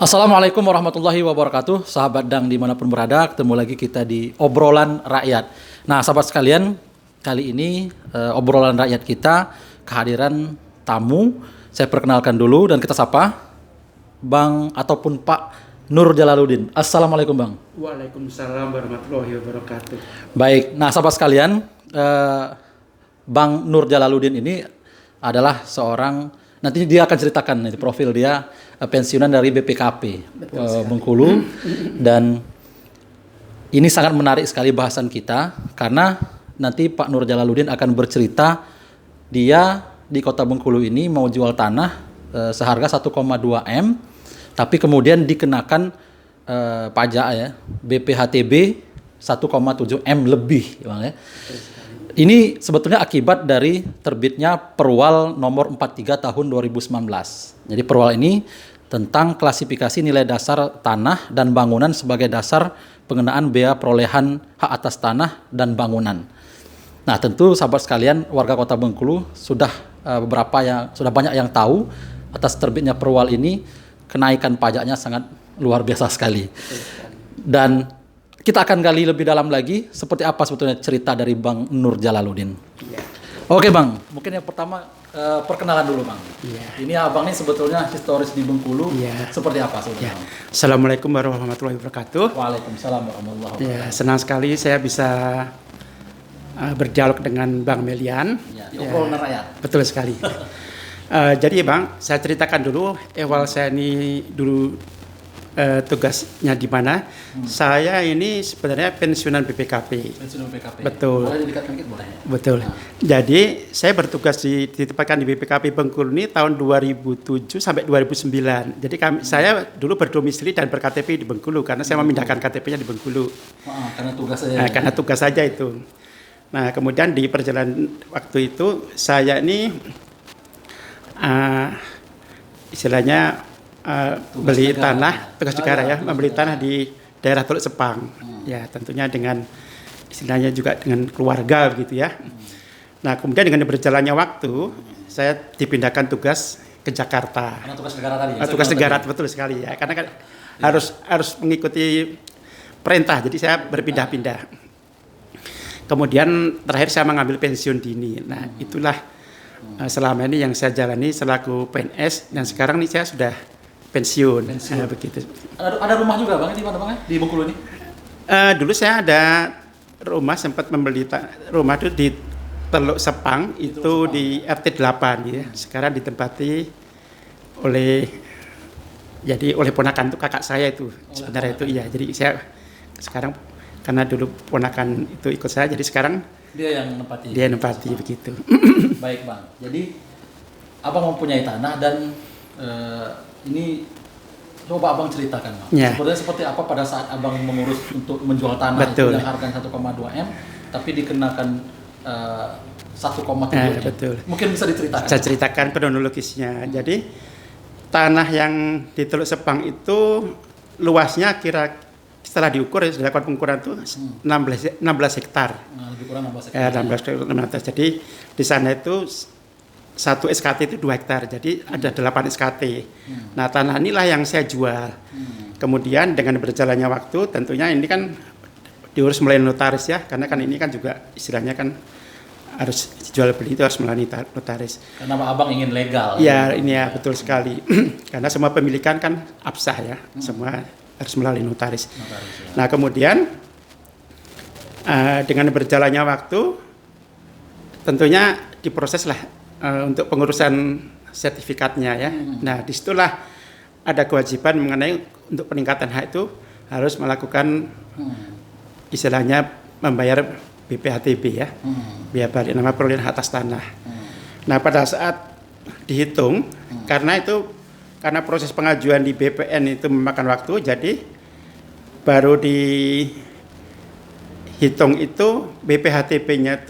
Assalamualaikum warahmatullahi wabarakatuh, sahabat Dang dimanapun berada, ketemu lagi kita di obrolan rakyat. Nah, sahabat sekalian, kali ini obrolan rakyat kita kehadiran tamu. Saya perkenalkan dulu dan kita sapa Bang ataupun Pak Nur Jalaluddin. Assalamualaikum Bang. Waalaikumsalam warahmatullahi wabarakatuh. Baik, nah sahabat sekalian, Bang Nur Jalaluddin ini adalah seorang, nanti dia akan ceritakan nih, profil dia pensiunan dari BPKP Bengkulu, dan ini sangat menarik sekali bahasan kita karena nanti Pak Nur Jalaluddin akan bercerita dia di Kota Bengkulu ini mau jual tanah seharga 1,2 M, tapi kemudian dikenakan pajak ya BPHTB 1,7 M lebih, Bang ya. Ini sebetulnya akibat dari terbitnya Perwal nomor 43 tahun 2019. Jadi Perwal ini tentang klasifikasi nilai dasar tanah dan bangunan sebagai dasar pengenaan bea perolehan hak atas tanah dan bangunan. Nah, tentu sahabat sekalian, warga Kota Bengkulu sudah sudah banyak yang tahu atas terbitnya Perwal ini, kenaikan pajaknya sangat luar biasa sekali. Dan kita akan gali lebih dalam lagi seperti apa sebetulnya cerita dari Bang Nur Jalaluddin. Ya. Oke Bang, mungkin yang pertama perkenalan dulu Bang. Ya. Ini Abang ini sebetulnya historis di Bengkulu, Ya. seperti apa sebetulnya? Ya. Assalamualaikum warahmatullahi wabarakatuh. Waalaikumsalam warahmatullahi wabarakatuh. Ya, senang sekali saya bisa berdialog dengan Bang Melian. Ya, di obrolan rakyat. Betul sekali. Jadi Bang, saya ceritakan dulu awal saya ini dulu tugasnya di mana. Saya ini sebenarnya pensiunan BPKP. Pensiunan BPKP. Betul. Boleh didekatkan dikit boleh? Betul. Nah. Jadi saya bertugas ditempatkan di BPKP Bengkulu ini tahun 2007 sampai 2009. Jadi saya dulu berdomisili dan berKTP di Bengkulu karena saya memindahkan KTP-nya di Bengkulu. Karena tugas saja. Karena tugas saja itu. Nah, kemudian di perjalanan waktu itu saya ini istilahnya beli negara. Tanah, tugas negara ya, membeli tanah di daerah Teluk Sepang. Ya, tentunya dengan istilahnya juga dengan keluarga begitu ya. Nah, kemudian dengan berjalannya waktu, saya dipindahkan tugas ke Jakarta. Karena tugas negara tadi. Ya? Tugas negara betul sekali ya, karena kan harus mengikuti perintah. Jadi saya berpindah-pindah. Kemudian terakhir saya mengambil pensiun dini. Nah, itulah selama ini yang saya jalani selaku PNS, dan sekarang ini saya sudah pensiun. Begitu. Ada rumah juga Bang di mana Bang? Di Bengkulu ini? Dulu saya ada rumah, sempat membeli rumah itu di Teluk Sepang, itu di RT 8 ya. Sekarang ditempati oleh ponakan itu kakak saya itu. Sebenarnya itu iya. Jadi saya sekarang karena dulu ponakan itu ikut saya, jadi sekarang dia yang nempati. Dia nempati begitu. Baik Bang. Jadi Abang mempunyai tanah dan ini coba Abang ceritakan Bang. Ya. Sebenarnya seperti apa pada saat Abang mengurus untuk menjual tanah betul. Itu yang harganya 1,2 M tapi dikenakan 1,7 M. Betul. Mungkin bisa diceritakan. Saya ceritakan kronologisnya. Jadi tanah yang di Teluk Sepang itu luasnya setelah diukur, dilakukan pengukuran itu 16 hektar. Nah, lebih kurang 16 hektar. 16 hektar. Jadi di sana itu satu SKT itu 2 hektar, jadi ada 8 SKT. Nah, tanah inilah yang saya jual. Kemudian dengan berjalannya waktu, tentunya ini kan diurus melalui notaris ya, karena kan ini kan juga istilahnya kan harus jual beli itu harus melalui notaris. Karena Abang ingin legal. Ya, ini ya betul sekali. Karena semua pemilikan kan absah ya, semua harus melalui notaris. Ya. Nah, kemudian dengan berjalannya waktu, tentunya diproseslah untuk pengurusan sertifikatnya ya. Nah, disitulah ada kewajiban mengenai untuk peningkatan hak itu harus melakukan istilahnya membayar BPHTB ya, biaya balik nama perolehan hak atas tanah. Nah, pada saat dihitung, karena proses pengajuan di BPN itu memakan waktu, jadi baru dihitung itu BPHTB-nya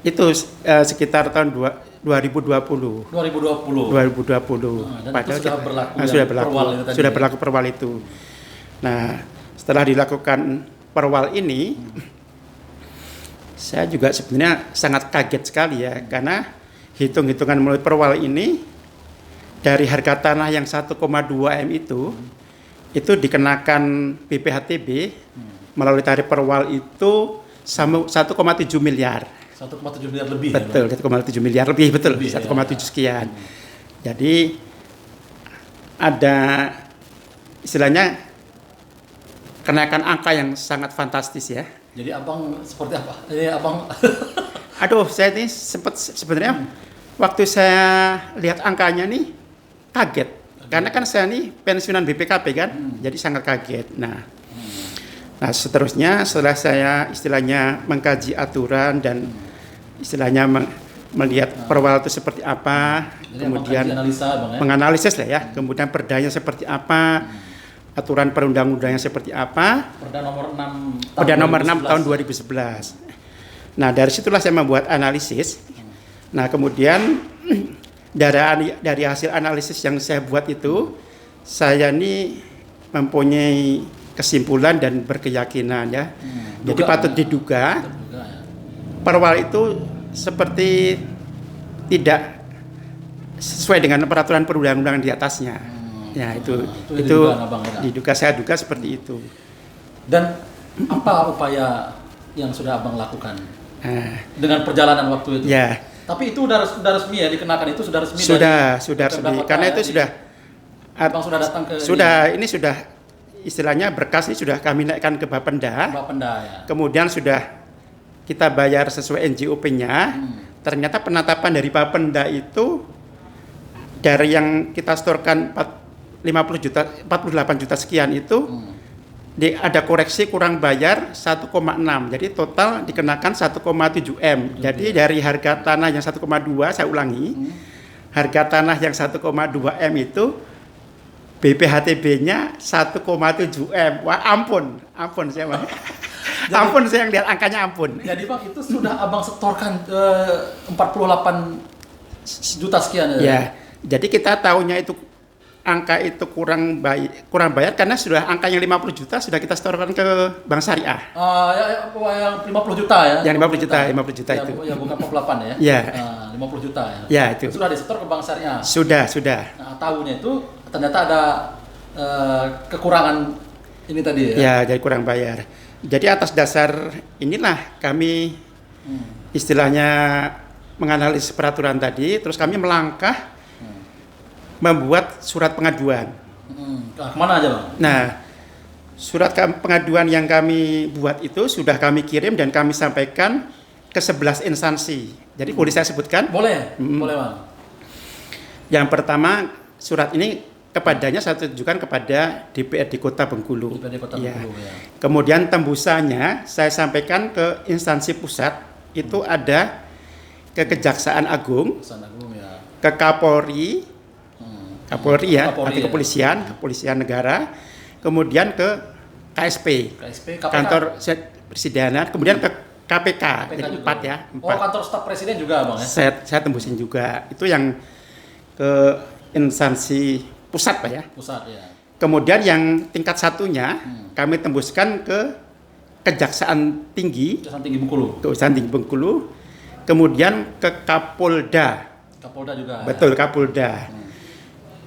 itu sekitar tahun 2020. Nah, Padahal sudah berlaku. Sudah berlaku perwal itu. Nah, setelah dilakukan perwal ini, saya juga sebenarnya sangat kaget sekali ya, karena hitung-hitungan melalui perwal ini dari harga tanah yang 1,2 M itu dikenakan BPHTB melalui tarif perwal itu sama 1,7 miliar. 1,7 miliar lebih. Betul, 1,7 miliar lebih, betul. 1,7 sekian. Jadi ada istilahnya kenaikan angka yang sangat fantastis ya. Jadi abang seperti apa? Ini abang Aduh, saya ini sempat sebenarnya waktu saya lihat angkanya nih kaget. Karena kan saya nih pensiunan BPKP kan, jadi sangat kaget. Nah, seterusnya setelah saya istilahnya mengkaji aturan dan istilahnya melihat perwal itu seperti apa, jadi kemudian analisa, bang, ya? menganalisis lah ya, kemudian perdanya seperti apa, aturan perundang-undangnya seperti apa, Perda nomor 6 tahun 2011. Nah, dari situlah saya membuat analisis. Nah, kemudian dari hasil analisis yang saya buat itu, saya ini mempunyai kesimpulan dan berkeyakinan ya. Jadi patut diduga perwal itu seperti tidak sesuai dengan peraturan perundang-undangan di atasnya. Ya, itu diduga, saya duga seperti itu. Dan apa upaya yang sudah abang lakukan dengan perjalanan waktu itu? Ya. Tapi itu udah resmi ya, dikenakan itu sudah resmi. Sudah resmi. Karena itu abang sudah datang ke ini sudah istilahnya berkas ini sudah kami naikkan ke Bapenda. Ya. Kemudian sudah kita bayar sesuai NJOP-nya. Ternyata penetapan dari Bapenda itu dari yang kita setorkan 48 juta sekian itu ada koreksi kurang bayar 1,6. Jadi total dikenakan 1,7 M. Jadi dari harga tanah yang 1,2, saya ulangi, harga tanah yang 1,2 M itu BPHTB-nya 1,7 M. Wah, ampun saya mah. Ampun, saya yang lihat angkanya ampun. Jadi Bang, itu sudah abang setorkan 48 juta sekian ya? Ya, jadi kita tahunya itu angka itu kurang bayar karena sudah angka yang 50 juta sudah kita setorkan ke Bank Syariah. Yang 50 juta ya? Yang 50 juta itu. Ya, bukan 48 ya? Ya. 50 juta ya? Ya, itu. Sudah disetor ke Bank Syariah? Sudah. Nah, tahunnya itu ternyata ada kekurangan ini tadi ya? Ya, jadi kurang bayar. Jadi atas dasar inilah kami istilahnya menganalisis peraturan tadi, terus kami melangkah membuat surat pengaduan. Kemana aja Bang? Nah, surat pengaduan yang kami buat itu sudah kami kirim dan kami sampaikan ke 11 instansi. Jadi boleh saya sebutkan? Boleh Bang. Yang pertama, surat ini kepadanya saya tujukan kepada DPRD Kota Bengkulu. DPRD Kota Bengkulu ya. Kemudian tembusannya saya sampaikan ke instansi pusat, itu ada ke Kejaksaan Agung, Ya. ke Kapolri ya, Kapolri, atau kepolisian negara, kemudian ke KSP, kantor presidenan, kemudian ke KPK, jadi juga. 4 ya. 4. Oh, kantor staf presiden juga Bang ya? Saya tembusin juga, itu yang ke instansi pusat Pak ya. Pusat ya. Kemudian yang tingkat satunya kami tembuskan ke Kejaksaan Tinggi Bengkulu. Kejaksaan Tinggi Bengkulu, kemudian ke Kapolda. Kapolda juga. Betul, ya? Kapolda.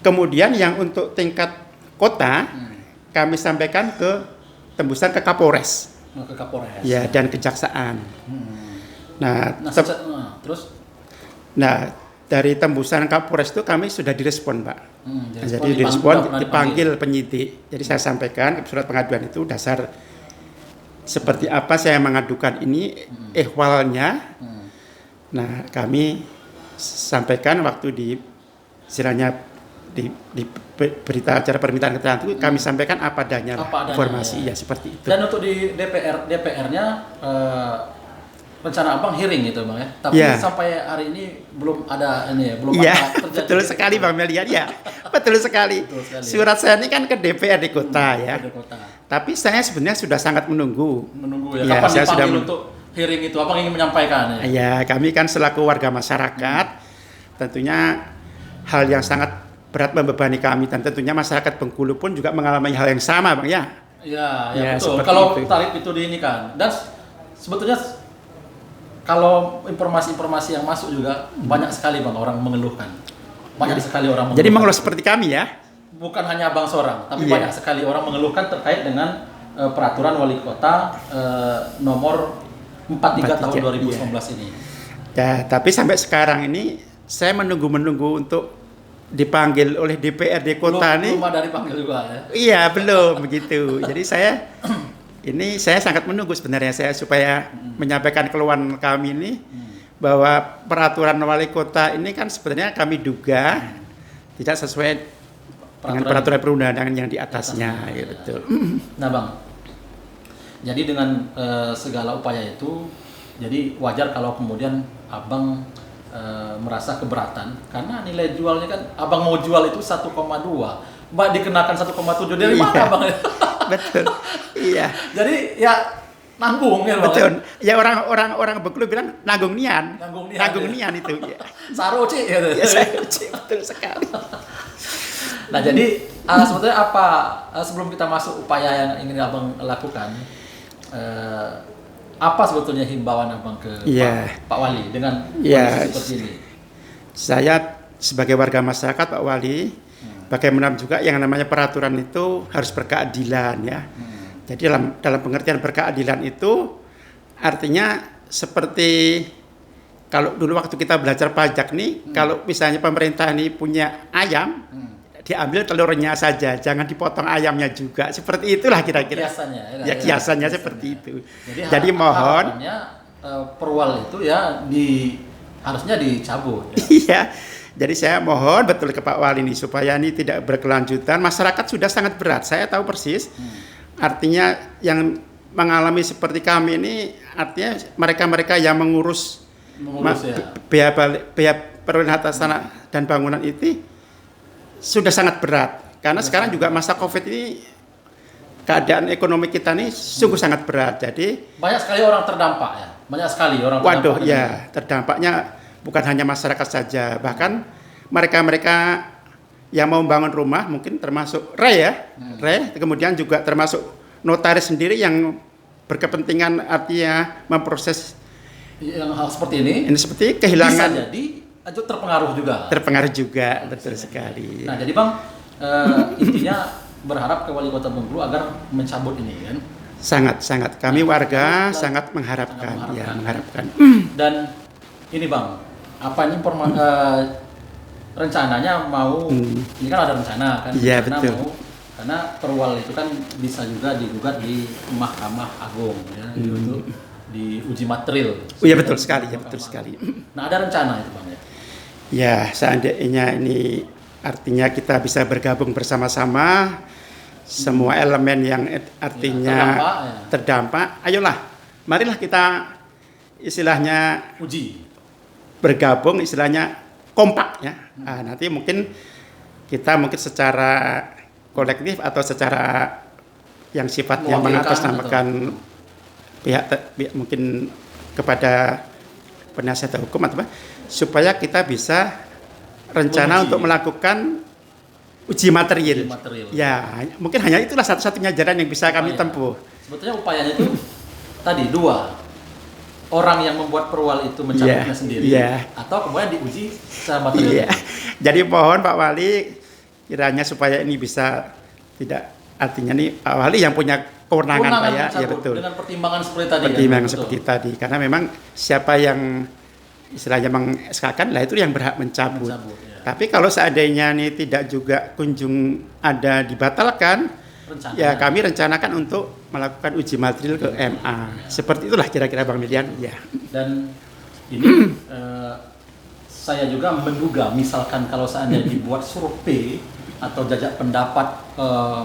Kemudian yang untuk tingkat kota kami sampaikan tembusan ke Kapolres. Ke Kapolres. Ya, dan Kejaksaan. Terus? Nah, dari tembusan Kapolres itu kami sudah direspon, Pak. Jadi direspon, dipanggil penyidik. Jadi saya sampaikan surat pengaduan itu dasar seperti apa saya mengadukan ini, ehwalnya. Nah, kami sampaikan waktu di istilahnya di berita acara permintaan keterangan itu kami sampaikan apa adanya informasi ya seperti itu. Dan untuk di DPR-nya rencana Abang hearing gitu Bang ya. Tapi sampai hari ini belum ada belum ada terjadi. Betul sekali Bang Melian ya. Betul sekali. Surat saya ini kan ke DPRD Kota ya. Tapi saya sebenarnya sudah sangat menunggu ya. Kapan saya sudah untuk hearing itu Abang ingin menyampaikan ya? Ya, kami kan selaku warga masyarakat tentunya hal yang sangat berat membebani kami dan tentunya masyarakat Bengkulu pun juga mengalami hal yang sama Bang ya. Ya betul. Kalau tarif itu ini kan. Dan sebetulnya kalau informasi-informasi yang masuk juga banyak sekali Bang orang mengeluhkan. Banyak sekali orang Jadi mengeluhkan. mengeluh seperti kami ya. Bukan hanya Abang seorang, tapi Iya. banyak sekali orang mengeluhkan terkait dengan peraturan wali kota nomor 43 tahun 2019 ini. Ya, tapi sampai sekarang ini saya menunggu untuk dipanggil oleh DPRD kota nih. Belum ada dipanggil juga ya. Iya, belum begitu. Jadi saya sangat menunggu sebenarnya saya supaya menyampaikan keluhan kami ini bahwa peraturan wali kota ini kan sebenarnya kami duga tidak sesuai dengan peraturan perundangan yang di atasnya, ya betul. Nah Bang, jadi dengan segala upaya itu, jadi wajar kalau kemudian Abang merasa keberatan karena nilai jualnya kan Abang mau jual itu 1,2, Mbak dikenakan 1,7 dari mana Iya. Bang? Betul. Iya. Jadi ya nanggung ya Bang. Betul. Ya orang Bengkulu bilang nanggung nian. Nanggung nian, Nanggung ya. nian itu. Ya. Saro Ci gitu. Ya saya betul sekali. Nah jadi sebetulnya apa sebelum kita masuk upaya yang ingin Abang lakukan, apa sebetulnya himbauan Abang ke Iya. Pak Wali dengan Iya. kondisi seperti ini? Saya sebagai warga masyarakat Pak Wali, bagaimana juga yang namanya peraturan itu harus berkeadilan ya. Jadi dalam pengertian berkeadilan itu artinya seperti kalau dulu waktu kita belajar pajak nih, kalau misalnya pemerintah ini punya ayam, diambil telurnya saja, jangan dipotong ayamnya juga. Seperti itulah kira-kira. Kiasannya, Ya kiasannya seperti itu. Jadi, Jadi mohon, harapannya, perwal itu ya harusnya dicabut. Ya. iya. Jadi saya mohon betul ke Pak Wali ini supaya ini tidak berkelanjutan. Masyarakat sudah sangat berat. Saya tahu persis. Artinya yang mengalami seperti kami ini, artinya mereka-mereka yang mengurus Ya. biaya perolehan atas tanah dan bangunan itu sudah sangat berat. Karena sekarang juga masa Covid ini keadaan ekonomi kita ini sungguh sangat berat. Jadi Banyak sekali orang terdampak ya. Banyak sekali orang terdampak. waduh ya, terdampaknya bukan hanya masyarakat saja, bahkan mereka-mereka yang mau membangun rumah mungkin termasuk kemudian juga termasuk notaris sendiri yang berkepentingan artinya memproses yang hal seperti ini. ini seperti Bisa kehilangan jadi terpengaruh juga. terpengaruh juga, betul sekali. Nah, jadi Bang, intinya berharap ke Wali Kota Bengkulu agar mencabut ini kan. Sangat kami warga sangat Sangat mengharapkan, ya mengharapkan. Dan ini Bang, apa ini rencananya mau ini kan ada rencana kan? Iya, Rencana betul. mau karena perwal itu kan bisa juga digugat di Mahkamah Agung ya, itu di uji material. Oh iya betul sekali, ya betul sekali. Nah, ada rencana itu Bang ya. Ya, seandainya ini artinya kita bisa bergabung bersama-sama semua elemen yang artinya terdampak, ayolah, marilah kita istilahnya Uji. bergabung, istilahnya kompak ya. Nah, nanti mungkin kita secara kolektif atau secara yang sifatnya mengatasnamakan pihak mungkin kepada penasihat hukum atau apa, supaya kita bisa rencana untuk melakukan uji material. Ya, mungkin hanya itulah satu-satunya jalan yang bisa kami tempuh. Sebetulnya upayanya itu tadi dua, orang yang membuat perwal itu mencabutnya sendiri, atau kemudian diuji secara material. Jadi mohon Pak Wali kiranya supaya ini bisa tidak, artinya nih Pak Wali yang punya kewenangan Pak ya, ya betul. Dengan pertimbangan seperti tadi. Pertimbangan seperti tadi, karena memang siapa yang istilahnya mengeskakan lah itu yang berhak mencabut. Ya. Tapi kalau seandainya ini tidak juga kunjung ada dibatalkan, ya kami rencanakan untuk melakukan uji material ke MA. Seperti itulah kira-kira Bang Milian. Ya. Dan ini saya juga menduga misalkan kalau seandainya dibuat survei atau jajak pendapat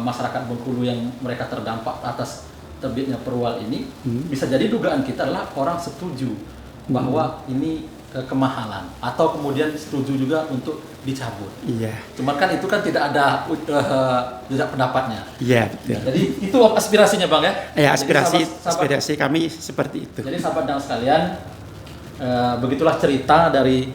masyarakat Bengkulu yang mereka terdampak atas terbitnya perwal ini, bisa jadi dugaan kita adalah orang setuju bahwa ini kemahalan atau kemudian setuju juga untuk dicabut. Iya. Cuman kan itu kan tidak ada jejak pendapatnya. Iya, betul. Ya, jadi itu aspirasinya Bang ya. Ya, aspirasi kami seperti itu. Jadi sahabat dan sekalian, begitulah cerita dari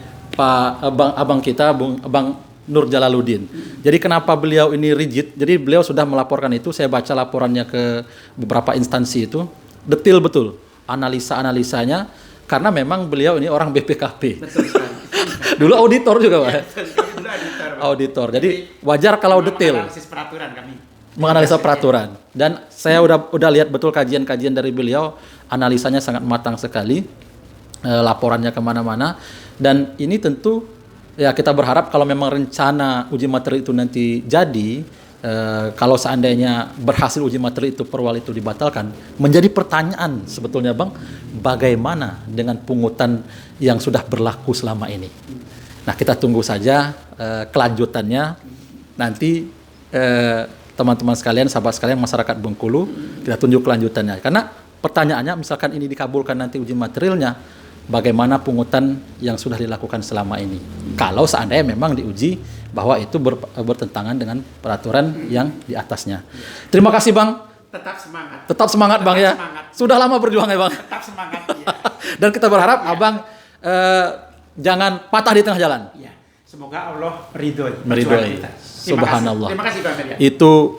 abang kita, Bang Nur Jalaluddin. Jadi kenapa beliau ini rigid? Jadi beliau sudah melaporkan itu, saya baca laporannya ke beberapa instansi itu, detail betul analisa-analisanya, karena memang beliau ini orang BPKP. Betul sekali. Dulu auditor juga Pak. Dulu Auditor. Jadi wajar kalau detail Analisis peraturan kami. menganalisa peraturan. Dan saya udah lihat betul kajian-kajian dari beliau, analisanya sangat matang sekali, laporannya kemana-mana. Dan ini tentu ya kita berharap kalau memang rencana uji materi itu nanti jadi, kalau seandainya berhasil uji materi itu perwal itu dibatalkan, menjadi pertanyaan sebetulnya Bang, bagaimana dengan pungutan yang sudah berlaku selama ini? Nah kita tunggu saja kelanjutannya nanti. Teman-teman sekalian, sahabat sekalian, masyarakat Bengkulu, kita tunjuk kelanjutannya. Karena pertanyaannya, misalkan ini dikabulkan nanti uji materialnya, bagaimana pungutan yang sudah dilakukan selama ini? Kalau seandainya memang diuji bahwa itu bertentangan dengan peraturan yang di atasnya. Terima kasih Bang. Tetap semangat. Tetap semangat Bang ya. Semangat. Sudah lama berjuang ya Bang. Tetap semangat. Ya. Dan kita berharap Abang jangan patah di tengah jalan. Ya. Semoga Allah meridhoi. Meridhoi. Subhanallah. Terima kasih Bang Ferry. Itu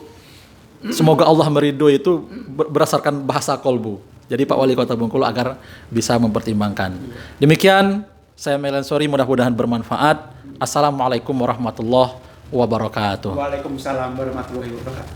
semoga Allah meridhoi itu berdasarkan bahasa kolbu. Jadi Pak Wali Kota Bengkulu agar bisa mempertimbangkan. Demikian saya Melen Sori, mudah-mudahan bermanfaat. Assalamualaikum warahmatullahi wabarakatuh. Waalaikumsalam warahmatullahi wabarakatuh.